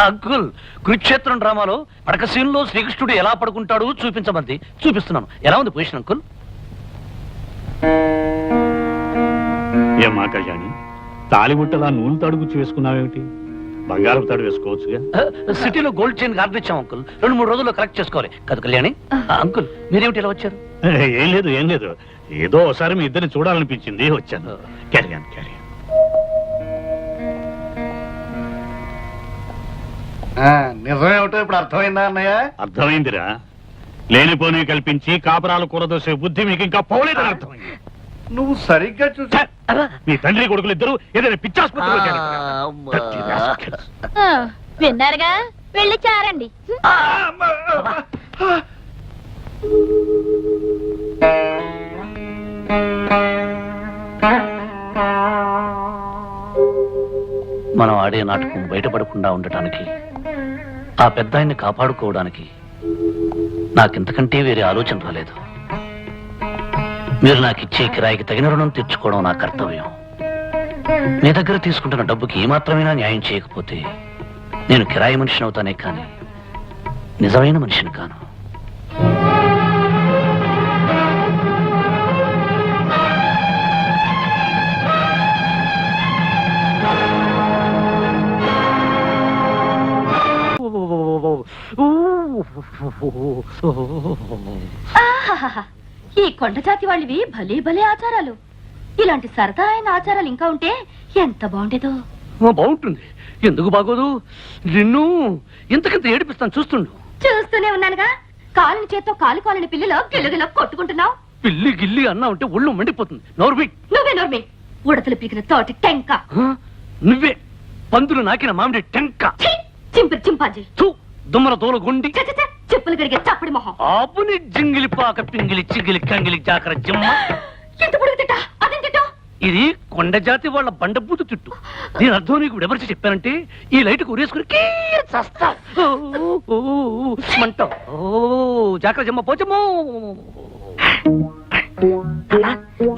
Uncle, కురుక్షేత్రం డ్రామాలో పడక scene లో శ్రీకృష్ణుడు ఎలా పడుకుంటాడు చూపించమంది, చూపిస్తున్నాను. ఎలా ఉంది పొజిషన్ అంకుల్? ఏమా కళ్యాణి, తాలిబుట్టలా నూనె తాడు గుచ్చి వేసుకున్నావేమిటి? బంగారం తాడు వేసుకోవచ్చుగా. సిటీలో గోల్డ్ చైన్ ఆర్డర్ ఇచ్చాం అంకుల్, 2-3 రోజుల్లో కలెక్ట్ చేసుకోవాలి కదా కళ్యాణి. అంకుల్, మీరేమిటి ఇలా వచ్చారు? ఏం లేదు ఏం లేదు, ఏదో ఒకసారి మీ ఇద్దరిని చూడాలనిపించింది వచ్చాను. క్యారియన్ క్యారియన్. నిజమేమిటో ఇప్పుడు అర్థమైందా అన్నయ్య? అర్థమైందిరా. లేనిపోని కల్పించి కాపురాలు కూరదోసే బుద్ధి మీకు ఇంకా పోలేదని అర్థమైంది. నువ్వు సరిగ్గా చూసా. మీ తండ్రి కొడుకులు ఇద్దరు ఏదైనా పిచ్చాసుపత్రిలో చేరారు. విన్నారుగా, వెళ్ళి చారండి. మనం ఆడే నాటకం బయటపడకుండా ఉండటానికి, ఆ పెద్ద ఆయన్ని కాపాడుకోవడానికి నాకింతకంటే వేరే ఆలోచన రాలేదు. మీరు నాకు ఇచ్చే కిరాయికి తగిన రుణం తీర్చుకోవడం నా కర్తవ్యం. మీ దగ్గర తీసుకుంటున్న డబ్బుకి ఏమాత్రమైనా న్యాయం చేయకపోతే నేను కిరాయి మనిషిని అవుతానే కానీ నిజమైన మనిషిని కాను. ఈ కొండ జాతి వాళ్ళవి భలే భలే ఆచారాలు. ఇలాంటి సరదా అయిన ఆచారాలు ఇంకా ఉంటే ఎంత బాగుండేదో. బాగుంటుంది, ఎందుకు బాగోదు? నిన్ను ఇంతకింత ఏడిపిస్తాను, చూస్తుండు. చూస్తూనే ఉన్నానుగా. కాలుని చేత్తో కాలు కాలని పిల్లలు గిల్లగిల్ల కొట్టుకుంటున్నావు. పిల్లి గిల్లి అన్నా ఉంటే ఒళ్ళు మండిపోతుంది. నోర్మి. నువ్వే నోర్మి. ఉడతలు పీకిన తోటి టెంక. నువ్వే పందులు నాకిన మామిడి టెంక. చింపిరి చింపాజీ. దుమ్మల తోల గుండి. చెప్పులు గడిగే చప్పడి మొహం. ఆపుని జింగిలి పాక పింగిలి చిగిలి కంగిలి జాకర జిమ్మ. ఎంత పొడుగు తిట్టా? అదేం తిట్టా? ఇది కొండ జాతి వాళ్ళ బండబూతు తిట్టు. దీని అర్థం నీకు ఎవరికి చెప్పానంటే ఈ లైట్ ఉరేసుకుని మంటావు. జాకర జిమ్మ పోచమ్మో.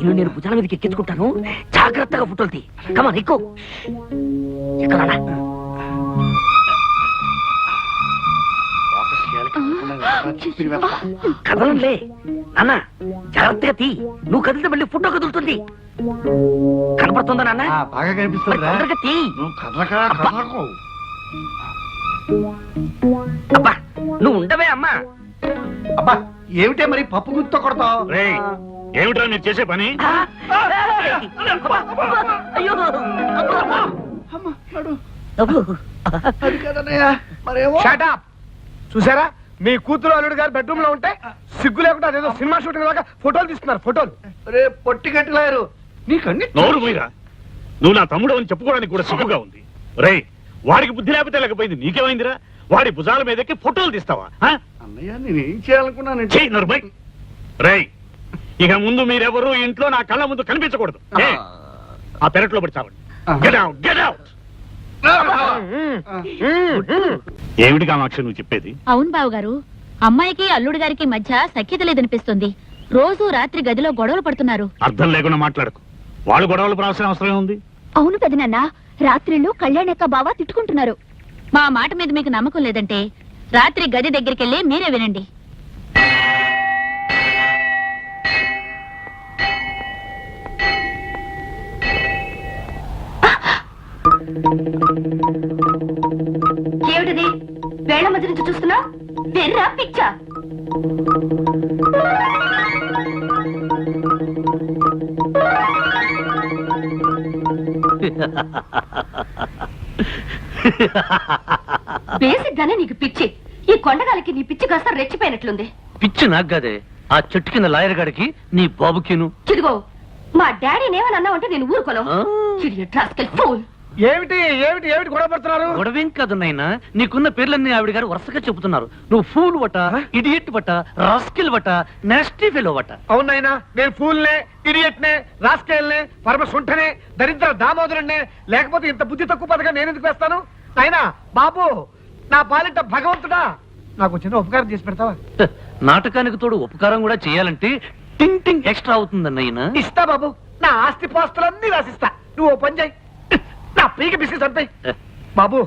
ఇల్లు నేను భుజాల మీదకి ఎక్కించుకుంటాను, జాగ్రత్తగా ఫోటోలు తీ. కమా ఎక్కువ ఎక్కడ కదలంలే నాన్న, జాగ్రత్తగా తీ. నువ్వు కదిలితే మళ్ళీ ఫోటో కదులుతుంది. కనపడుతుందా నాన్న? బాగా కనిపిస్తుంది. అబ్బా నువ్వు ఉండవే అమ్మా. అబ్బా ఏమిటే మరి పప్పు గుర్తు కొడతావు? ఏమిటో మీరు చేసే పని? చూసారా, మీ కూతురు అల్లుడు గారు బెడ్రూమ్ లో ఉంటే సిగ్గు లేకుండా అదేదో సినిమా షూటింగ్ లాగా ఫోటోలు తీస్తున్నారు. ఫోటోలు రే పొట్టి గట్టిలారు నీకన్నీ. నోరు పోయిరా, నువ్వు నా తమ్ముడు అని చెప్పుకోవడానికి కూడా సిగ్గుగా ఉంది. రే, వాడికి బుద్ధి లేకపోతే లేకపోయింది, నీకేమైందిరా? వాడి భుజాల మీదకి ఫోటోలు తీస్తావా? అన్నయ్య నేనేం చేయాలనుకున్నాను? రే, ఇక ముందు మీరెవరు ఇంట్లో నా కళ్ళ ముందు కనిపించకూడదు. ఆ పెరట్లో పడి చావండి. Get out, get out. ఏమిటి కామాక్షి నువ్వు చెప్పేది? అవును బావగారు, అమ్మాయికి అల్లుడు గారికి మధ్య సఖ్యత లేదనిపిస్తుంది. రోజు రాత్రి గదిలో గొడవలు పడుతున్నారు. అర్థం లేకుండా మాట్లాడకు. వాళ్ళు గొడవలు పడాల్సిన అవసరం ఉంది. అవును పెదనాన్న, రాత్రిళ్ళు కళ్యాణ్ బావ తిట్టుకుంటున్నారు. మా మాట మీద మీకు నమ్మకం లేదంటే రాత్రి గది దగ్గరికి వెళ్ళి మీరే వినండి. ఏమిటిది వేళ మధ్య నుంచి చూస్తున్నా? వెర్రా పిచ్చా? బేసిక్ గానే నీకు పిచ్చి. ఈ కొండగాలికి నీ పిచ్చి కాస్త రెచ్చిపోయినట్లుంది. పిచ్చి నాకు కాదే, ఆ చెట్టు కింద లాయర్ గాడికి నీ బాబుకిను. చిదిగో, మా డాడీని ఏమని అన్నావంటే నేను ఊరుకోను. ఏమిటి ఏమిటి ఏమిటి గొడవ పడుతున్నారు? గొడవేం కాదు నాయనా, నీకున్న పేర్లన్నీ ఆవిడ గారు వరుసగా చెబుతున్నారు. నువ్వు ఫూల్ వట, ఇడియట్ వట, రాస్కిల్ వట, నాస్టీ ఫెలో వట. అవునైనా నేను ఫూల్నే, ఇడియట్నే, రాస్కెల్నే, పరమ సుంఠనే, దరిద్ర దామోదరుణ్ణే. లేకపోతే ఇంత బుద్ధి తక్కువ పదగా నేను ఎందుకు వేస్తాను? అయినా బాబు, నా పాలిట భగవంతుడా, నాకు చిన్న ఉపకారం చేసి పెడతావా? నాటకానికి తోడు ఉపకారం కూడా చేయాలంటే టింగ్ టింగ్ ఎక్స్ట్రా అవుతుందన్నయ్యనా. ఇస్తా బాబు, నా ఆస్తి పాస్తులన్నీ రాసిస్తా. నువ్వు ఓ పని చేయి, నా పీకి బిస్కెట్ అంతే. బాబు,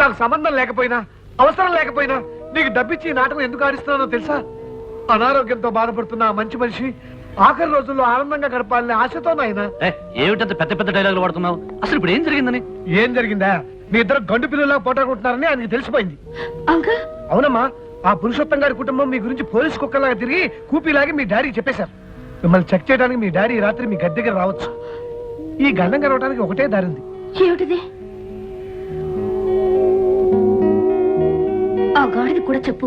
నాకు సంబంధం లేకపోయినా అవసరం లేకపోయినా నీకు డబ్బిచ్చి ఈ నాటకం ఎందుకు ఆడిస్తున్నానో తెలుసా? అనారోగ్యంతో బాధపడుతున్న ఆ మంచి మనిషి ఆఖరి రోజుల్లో ఆనందంగా గడపాలనే ఆశతో నాయన. ఏమిటంత పెద్ద పెద్ద డైలాగులు వాడుతున్నావు? అసలు ఇప్పుడు ఏం జరిగిందని? ఏం జరిగిందా? మీ ఇద్దరు గండు పిల్లలా పోటాడుకుంటున్నారని ఆయనకి తెలిసిపోయింది. అంకుల్ అవునమ్మా, ఆ పురుషోత్తం గారి కుటుంబం మీ గురించి పోలీసు కుక్కలాగా తిరిగి కూపీలాగి మీ డాడీకి చెప్పేశారు. మిమ్మల్ని చెక్ చేయడానికి మీ డాడీ రాత్రి మీ గద్దె దగ్గర రావచ్చు. ఈ గండం గడవడానికి ఒకటే దారి ఉంది. ఏమిటిది? ఆ గాడిది కూడా చెప్పు.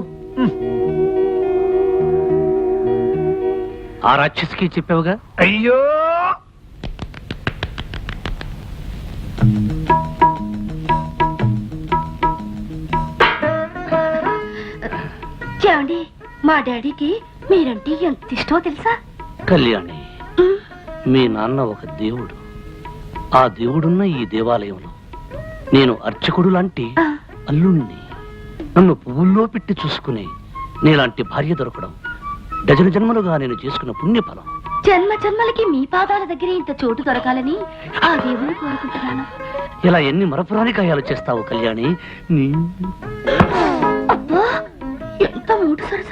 ఆ రాక్షసికి చెప్పావుగా? అయ్యో, ఏమండి, మా డాడీకి మీరంటే ఎంత ఇష్టమో తెలుసా? కళ్యాణి, మీ నాన్న ఒక దేవుడు. ఆ దేవుడున్న ఈ దేవాలయంలో నేను అర్చకుడు లాంటి అల్లుణ్ణి. నన్ను పువ్వుల్లో పెట్టి చూసుకునే నీలాంటి భార్య దొరకడం డజను జన్మలుగా నేను చేసుకున్న పుణ్యఫలం. జన్మ జన్మలకి మీ పాదాల దగ్గర ఇంత చోటు దొరకాలని ఆ దేవుని కోరుకుంటున్నాను. ఇలా ఎన్ని మరపురాని కాయాలు చేస్తావు కళ్యాణి? అబ్బా, ఎంత మూడు సరస.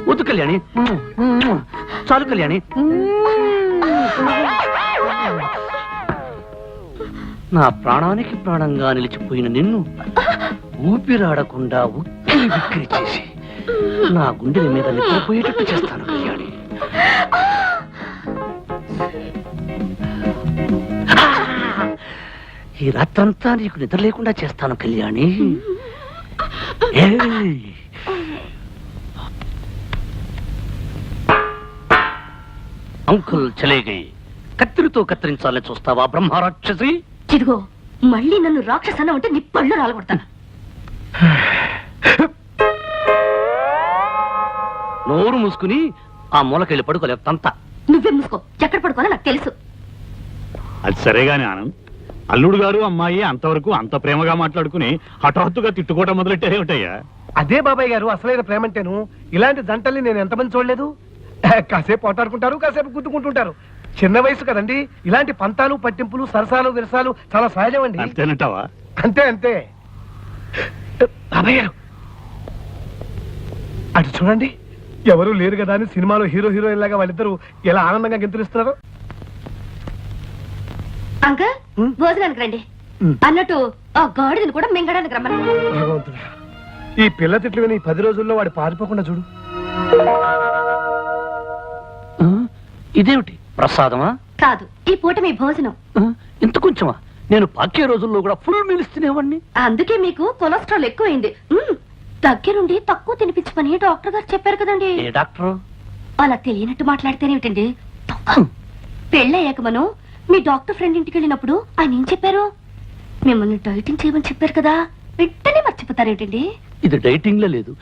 వద్దు కళ్యాణి, చాలు కళ్యాణి. నా ప్రాణానికి ప్రాణంగా నిలిచిపోయిన నిన్ను ఊపిరాడకుండా ఉక్కిరి బిక్కిరి చేసి నా గుండెల మీద నిద్రపోయేటట్టు చేస్తాను కళ్యాణి. ఈ రాత్రంతా నీకు నిద్ర లేకుండా చేస్తాను కళ్యాణి. ఏయ్! అంకుల్ చలేగై, కత్తిరితో కత్తిరించాలని చూస్తావా బ్రహ్మరాక్షసి? ఇదిగో, మళ్ళీ నన్ను రాక్షసన అంటే నీ పళ్ళు రాలగొడతాను. నోరు మూసుకుని ఆ మూలకెళ్ళి పడుకోలేవు తంత. నువ్వే మూసుకో, ఎక్కడ పడుకోనో నాకు తెలుసు. అది సరేగాని ఆనంద్, అల్లుడు గారు అమ్మాయి అంతవరకు అంత ప్రేమగా మాట్లాడుకుని హఠాత్తుగా తిట్టుకోవటం మొదలెట్టారేమిటయ్యా? అదే బాబాయ్ గారు అసలైన ప్రేమంటేను. ఇలాంటి జంటల్ని నేను ఎంతమంది చూడలేదు. కాసేపు పోటాడుకుంటారు, కాసేపు గుద్దుకుంటుంటారు. చిన్న వయసు కదండి. ఇలాంటి పంతాలు పట్టింపులు సరసాలు విరసాలు చాలా సహజం అండి. అంతేనంటావా? అంతే అంతే. బాబాయ్ గారు అటు చూడండి, ఎవరు లేరు కదా అని సినిమాలో హీరో హీరోయిన్ లాగా వాళ్ళిద్దరూ ఎలా ఆనందంగా గెంతులిస్తున్నారు. అంకల్, భోజనానికి రండి. అన్నట్టు ఆ గాడిదని కూడా మింగడానికి రమ్మని. భగవంతుడా, ఈ పిల్ల తిట్లు విని 10 రోజుల్లో వాడు పారిపోకుండా చూడు. ఇదేమిటి, ప్రసాదమా? కాదు, ఈ పూట మీ భోజనం. ఇంత కొంచెమా? నేను పాకే రోజుల్లో కూడా ఫుల్ మీల్స్ తినేవాడిని. అందుకే మీకు కొలెస్ట్రాల్ ఎక్కువైంది. దగ్గరుండి తక్కువ తినిపించమని డాక్టర్ గారు చెప్పారు కదండి. ఏ డాక్టర్? అలా తెలియనట్టు మాట్లాడితేనేమిటండి? పెళ్ళయ్యాక మనం మీ డాక్టర్ ఫ్రెండ్ ఇంటికి వెళ్ళినప్పుడు ఆయన ఏం చెప్పారు? మిమ్మల్ని డైటింగ్ చేయమని చెప్పారు కదా, వెంటనే మర్చిపోతారేమిటండి? ఇది డైటింగ్ లో లేదు,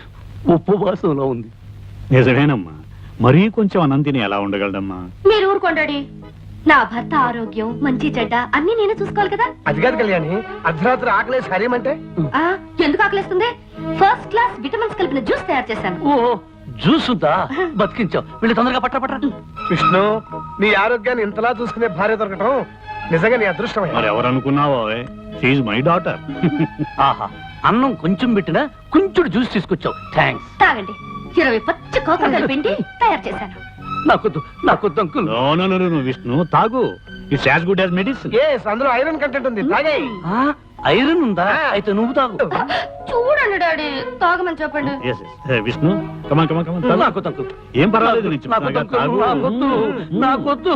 ఉపవాసంలో ఉంది. నిజమేనమ్మా, మరీ కొంచెం అన్నం తిని ఎలా ఉండగలడమ్మా? మీరు ఊరుకోండి. నా భర్త ఆరోగ్యం మంచి చెడ్డ అన్ని నేనే చూసుకోవాలి కదా. అది కాదు కళ్యాణి, అర్ధరాత్రి ఆకలేసి హరేమంటే ఆ, ఎందుకు ఆకలేస్తుంది? ఫస్ట్ క్లాస్ విటమిన్స్ కలిపిన జ్యూస్ తయారు చేశాను. ఓ జ్యూస్ ఉందా? బతికించావు. వీళ్ళు తొందరగా పట్ట. విష్ణు, నీ ఆరోగ్యాన్ని ఇంతలా చూసుకునే భార్య దొరకటం నిజంగా నీ అదృష్టం. మరి ఎవరనుకున్నావో, షీఈ్ మై డాటర్. ఆహా, అన్నం కొంచెం పెట్టినా కొంచెం జ్యూస్ తీసుకొచ్చావు. థ్యాంక్స్. తాగండి. 20 పచ్చి కోకలు కలిపిండి తయారు చేశాను. నాకొద్దు అంకుల్. నో విష్ణు, తాగు. It's as good as medicine. అందులో ఐరన్ కంటెంట్ ఉంది, తాగేయ్. ఐరన్ ఉందా? అయితే నువ్వు తాగు. చూడండి డాడీ, తాగమని చెప్పండి. విష్ణు, కమాన్. నాకొద్దు అంకుల్. ఏం పర్వాలేదు, నేను చెప్తున్నాగా, తాగు. నాకొద్దు.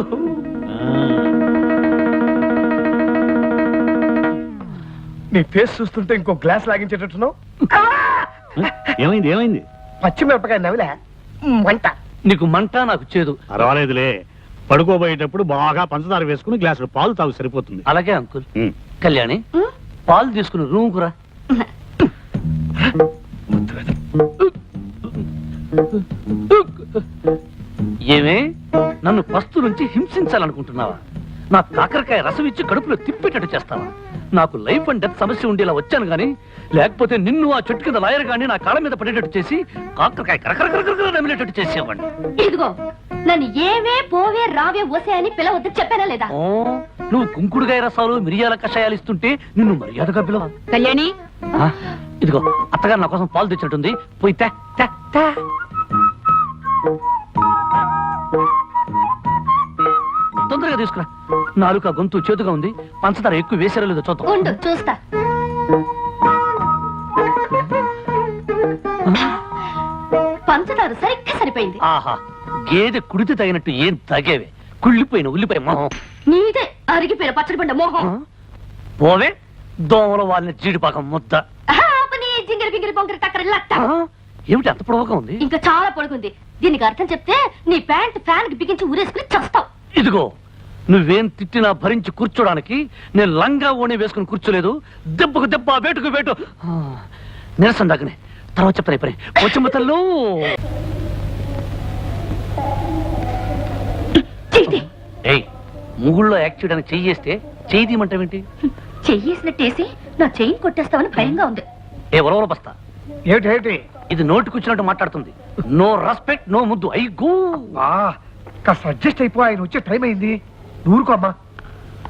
నీ ఫేస్ చూస్తుంటే ఇంకో గ్లాస్ లాగించేటట్టున్నావు. ఏమైంది? పచ్చిమిరపకాయ నవిలే మంట. నీకు మంట, నాకు చేదు. పర్వాలేదులే, పడుకోబోయేటప్పుడు బాగా పంచదార వేసుకుని గ్లాసులు పాలు తాగు, సరిపోతుంది. అలాగే అంకుల్. కళ్యాణి, పాలు తీసుకుని రూమ్కు రా. ఏమే, నన్ను పస్తు నుంచి హింసించాలనుకుంటున్నావా? నా కాకరకాయ రసం ఇచ్చి కడుపులో తిప్పేటట్టు చేస్తావా? నాకు లైఫ్ అండ్ డెత్ సమస్య ఉండేలా వచ్చాను గానీ లేకపోతే నిన్ను ఆ చెట్టు కింద లాయర్ గాని నా కాళ్ళ మీద పడేటట్టు చేసి కాకరకాయ కరకరకరకర నమిలేటట్టు చేసేవాడిని. ఇదిగో నన్ను ఏవే పోవే రావే ఓసే అని పిలవద్దు చెప్పానా లేదా? ఓ, నువ్వు కుంకుడుగాయ రసాలు మిరియాల కషాయాలు ఇస్తుంటే నిన్ను మర్యాదగా పిలవ. కళ్యాణి ఇదిగో అత్తగారు నా కోసం పాలు తెచ్చినట్టుంది, పోయి తే తే తే. తొందరగా తీసుకురా. నాలుక గొంతు చేతుగా ఉంది, పంచదార ఎక్కువ వేసారో లేదో చూద్దాం. ఉండు చూస్తా. పంచదార సరిగ్గా సరిపోయింది. ఆహా, గేదె కుడితే తగినట్టు ఏం తగేవే, కుళ్ళిపోయిన ఉల్లిపాయ మొహం. నీదే అరిగిపోయిన పచ్చడి పండ మోహం. పోవే దోమల వాళ్ళని జీడిపాకం ముద్ద. జింగిరి గింగిరి బొంగిరి టక్కర లట్ట. ఏమిటి అంత పొడవుగా ఉంది? ఇంకా చాలా పొడుగుంది. దీనికి అర్థం చెప్తే నీ ప్యాంట్ ఫ్యాన్ కి బిగించి ఊరేసుకుని చస్తావు. ఇదిగో నువ్వేం తిట్టినా భరించి కూర్చోడానికి నేను లంగా ఓణి వేసుకుని కూర్చోలేదు. దెబ్బకు దెబ్బ, వేటుకు వేటు. నిరసన దగ్గనే తర్వాత చెప్తాను. పని వచ్చమ్మతల్లో ఏయ్, ముగుళ్ళో యాక్ట్ చేయడానికి చెయ్యేస్తే చెయ్యి తీయమంటావేంటి? చెయ్యేసినట్టేసి నా చెయ్యి కొట్టేస్తావని భయంగా ఉంది. ఏ ఒలవల బస్తా, ఏమిటి ఇది నోటికొచ్చినట్టు మాట్లాడుతుంది. నో రెస్పెక్ట్, నో ముద్దు. I go. కాస్త అడ్జస్ట్ అయిపో, ఆయన వచ్చే టైం అయింది. ఊరుకో అమ్మా.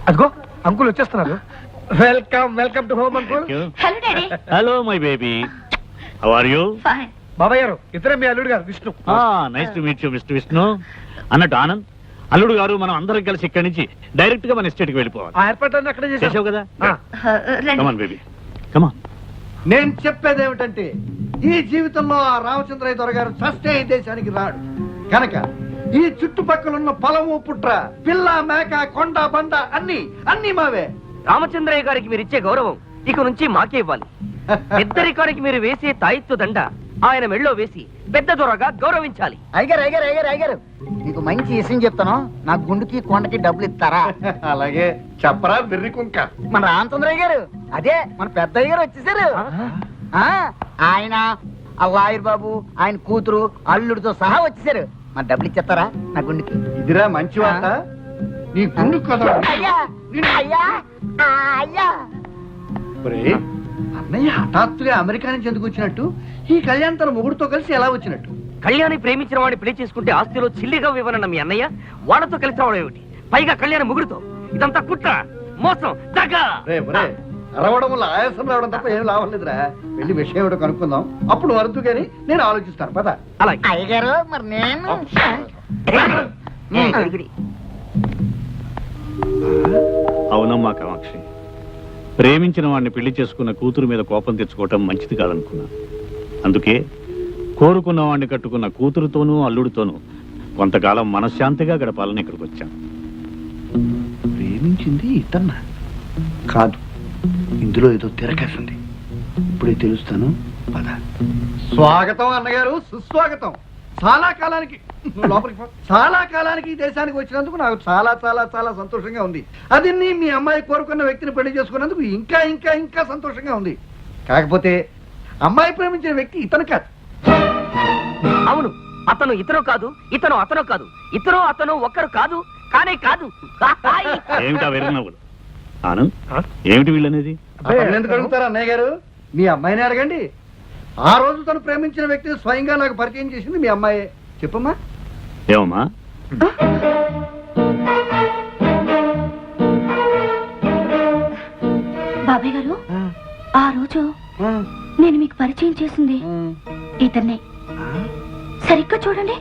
అదిగో అంకుల్ వచ్చేస్తున్నారు. Welcome welcome to home uncle. Hello daddy. Hello my baby, how are you? Fine. బాబాయ్ గారు ఇద్దరే మీ అల్లుడు గారు Vishnu. Nice to meet you mister Vishnu. అన్నట్టు ఆనంద్, అల్లుడు గారు మనం అందరం కలిసి ఇక్కడి నుంచి డైరెక్ట్ గా మన ఎస్టేట్ కి వెళ్ళిపోవాలి. ఆ ఏర్పాట్లన్నీ అక్కడే చేశారు చేసావు కదా? రండి. కమాన్ బేబీ, కమాన్. నేను చెప్పేది ఏమిటంటే ఈ జీవితంలో ఆ రామచంద్రయ్య దొర గారు చస్తే ఈ దేశానికి రాడు కనుక ఈ చుట్టుపక్కల ఉన్న పొలము పుట్ర పిల్ల మేక కొండ బండ అన్ని అన్ని మావే. రామచంద్రయ్య గారికి మీరు ఇచ్చే గౌరవం ఇక నుంచి మాకే ఇవ్వాలి. పెద్దరికానికి మీరు వేసే తాయిత్తు దండ ఆయన మెళ్ళో వేసి పెద్ద దొరగా గౌరవించాలి. అయ్యగారు మీకు మంచి విషయం చెప్తాను. నా గుండుకి కొండకి డబ్బులు ఇస్తారా? అలాగే చెప్పరా బిర్రి కుంక. మన రామచంద్రయ్య గారు, అదే మన పెద్దయ్య గారు వచ్చేసారు. ఆయన ఆ లాయర్ బాబు, ఆయన కూతురు, అల్లుడితో సహా వచ్చేసారు. మన డబ్బులు ఇచ్చేస్తారా నా గుండుకి? ఇదిరా మంచి వార్త. నీ గుండు కదా అయ్యా అయ్యా అయ్యా. ఒరేయ్, అన్నయ్య హఠాత్తుగా అమెరికా నుంచి ఎందుకు వచ్చినట్టు? ఈ కళ్యాణ్ తన మొగుడుతో కలిసి ఎలా వచ్చినట్టు? కళ్యాణి ప్రేమించిన వాడిని పెళ్లి చేసుకుంటే ఆస్తిలో చిల్లిగా ఇవ్వనన్న మీ అన్నయ్య వాడితో కలిసి రావడం ఏమిటి? పైగా కళ్యాణి ముగుడుతో. ఇదంతా కుట్ర, మోసం, దగ్గ. అరవడం వల్ల ఆయాసం రావడం తప్ప ఏం లాభం లేదురా. వెళ్ళి విషయం ఏమిటో కనుక్కుందాం, అప్పుడు వరదు గాని నేను ఆలోచిస్తాను. పద. అలాగే. అయ్యగారు మరి నేను అవునమ్మా కామాక్షి, ప్రేమించిన వాడిని పెళ్లి చేసుకున్న కూతురు మీద కోపం తెచ్చుకోవటం మంచిది కాదనుకున్నా. అందుకే కోరుకున్న వాడిని కట్టుకున్న కూతురుతోనూ అల్లుడితోనూ కొంతకాలం మనశ్శాంతిగా గడపాలని ఇక్కడికి వచ్చాను. ప్రేమించింది ఇతన్న కాదు, ఇందులో ఏదో తిరగేసింది. ఇప్పుడే తెలుస్తాను. పద. స్వాగతం అన్నగారు, సుస్వాగతం. చాలా కాలానికి లోపలికి పో. చాలా కాలానికి ఈ దేశానికి వచ్చినందుకు నాకు చాలా చాలా చాలా సంతోషంగా ఉంది. అది మీ అమ్మాయి కోరుకున్న వ్యక్తిని పెళ్లి చేసుకున్నందుకు ఇంకా ఇంకా ఇంకా సంతోషంగా ఉంది. కాకపోతే అమ్మాయి ప్రేమించిన వ్యక్తి ఇతను కాదు. అవును, అతను ఇతను కాదు, ఇతను అతను కాదు, ఇతను అతను ఒక్కరు కాదు, కానే కాదు. ఏమిటా వెర్రినవ్వులు? ఆనంద్, ఏమిటి వీళ్ళనేది? ఎందుకు అడుగుతారు అన్నయ్య గారు? మీ అమ్మాయిని అడగండి. ఆ రోజు తను ప్రేమించిన వ్యక్తిని స్వయంగా నాకు పరిచయం చేసింది మీ అమ్మాయే. చెప్పమ్మా. ఏమమ్మా? బాబాయ్ గారు, ఆ రోజు నేను మీకు పరిచయం చేసింది ఇతన్నే. సరిగ్గా చూడండి.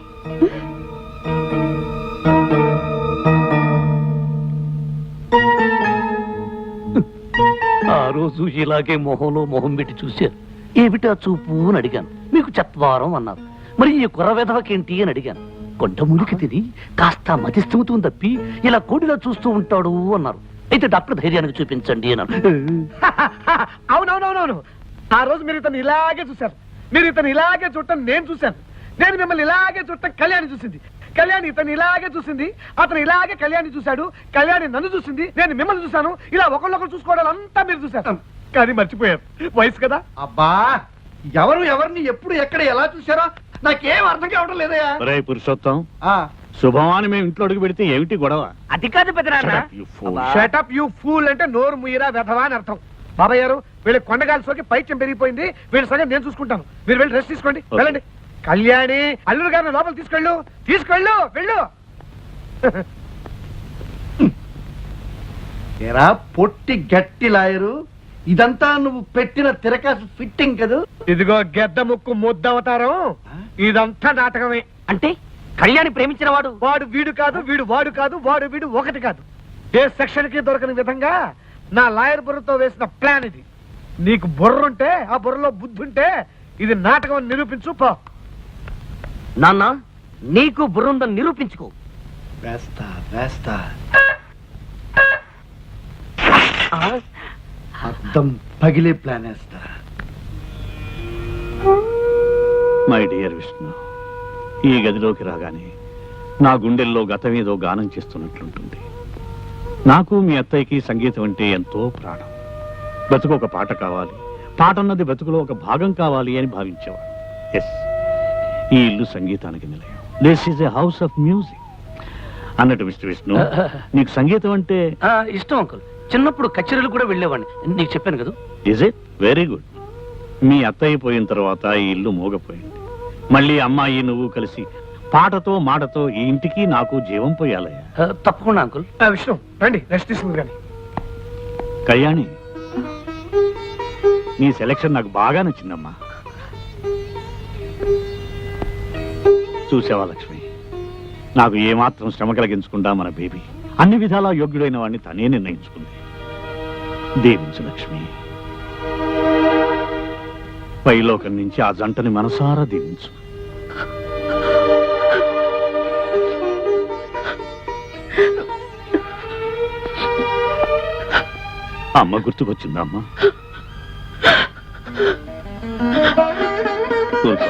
ఆ రోజు ఇలాగే మొహంలో మొహం పెట్టి చూశారు. ఏమిటా చూపు అని అడిగాను. మీకు చత్వారం అన్నారు. మరి ఈ కుర్ర వెధవకేంటి అని అడిగాను. కొండ మురికి తిని కాస్త మతిస్థిమతం తప్పి ఇలా కోడిలా చూస్తూ ఉంటాడు అన్నారు. అయితే డాక్టర్ ధైర్యానికి చూపించండి అన్నారు. అవునవునవునవును, ఆ రోజు మీరు ఇతను ఇలాగే చూశారు. మీరు ఇతను ఇలాగే చూడటం నేను చూశాను. నేను మిమ్మల్ని ఇలాగే చూడటం కళ్యాణి చూసింది. కళ్యాణి ఇతను ఇలాగే చూసింది. అతను ఇలాగే కళ్యాణి చూశాడు. కళ్యాణి నన్ను చూసింది, నేను మిమ్మల్ని చూశాను. ఇలా ఒకళ్ళొకరు చూసుకోవడం అంతా మీరు చూశారు. కానీ మర్చిపోయారు, వయసు కదా. అబ్బా, ఎవరు ఎవరిని ఎప్పుడు ఎక్కడ ఎలా చూశారో నాకేం అర్థం కావడం లేదయ్యా. ఒరేయ్ పురుషోత్తం, శుభమాని మేము ఇంట్లో అడుగు పెడితే ఏమిటి గొడవ? అది కాదు పెద్దనాన్న Shut up, you fool. అబ్బా. షటప్ యూ ఫూల్ అంటే నోరు ముయ్యరా వెధవా అని అర్థం. బాబాయ్ గారు వీళ్ళ కొండగాలి సోకి పైత్యం పెరిగిపోయింది, వీళ్ళ సంగతి నేను చూసుకుంటాను. మీరు వెళ్ళి రెస్ట్ తీసుకోండి, Okay. వెళ్ళండి. కళ్యాణి అల్లుడు గారిని లోపల తీసుకెళ్ళు వెళ్ళు. ఎరా పొట్టి గట్టి లాయరు, ఇదంతా నువ్వు పెట్టిన తిరకాసు ఫిట్టింగ్ కదూ? ఇదిగో గెద్ద ముక్కు ముద్దవతారం, ఇదంతా నాటకమే. అంటే కళ్యాణి ప్రేమించిన వాడు వాడు వీడు కాదు, వీడు వాడు కాదు, వాడు వీడు ఒకటి కాదు. ఏ సెక్షన్ కి దొరకని విధంగా నా లాయర్ బుర్రతో వేసిన ప్లాన్ ఇది. నీకు బుర్ర ఉంటే, ఆ బుర్రలో బుద్ధి ఉంటే ఇది నాటకం అని నిరూపించు పో. నాన్న నీకు బుర్రుందని నిరూపించుకో. వేస్తా అర్థం పగిలే ప్లాన్ వేస్తా. మై డియర్ విష్ణు, ఈ గదిలోకి రాగానే నా గుండెల్లో గతమేదో గానం చేస్తున్నట్లుంటుంది. నాకు మీ అత్తయ్యకి సంగీతం అంటే ఎంతో ప్రాణం. బతుకు ఒక పాట కావాలి, పాట అన్నది బతుకులో ఒక భాగం కావాలి అని భావించేవాడు. ఎస్, ఈ ఇల్లు సంగీతానికి నిలయం. This is a house of music అన్నట్టు మిస్టర్ విష్ణు, నీకు సంగీతం అంటే ఇష్టం అంకుల్. చిన్నప్పుడు కచేరీలు కూడా వెళ్ళేవాడిని, నీకు చెప్పాను కదా. Is it? Very good. మీ అత్తయ్య పోయిన తర్వాత ఈ ఇల్లు మోగపోయింది. మళ్ళీ అమ్మాయి నువ్వు కలిసి పాటతో మాటతో ఈ ఇంటికి నాకు జీవం పోయాలయ్యా. తప్పకుండా అంకుల్. విష్ణు రండి, రెస్ట్ తీసుకుంది కానీ. కళ్యాణి, నీ సెలక్షన్ నాకు బాగా నచ్చిందమ్మా. చూసావా లక్ష్మి, నాకు ఏమాత్రం శ్రమ కలిగించకుండా మన బేబీ అన్ని విధాలా యోగ్యుడైన వాడిని తనే నిర్ణయించుకుంది. దీవించు లక్ష్మి. పైలోకం నుంచి ఆ జంటని మనసారా దీవించు. అమ్మ గుర్తుకొచ్చిందా అమ్మా? కూర్చో.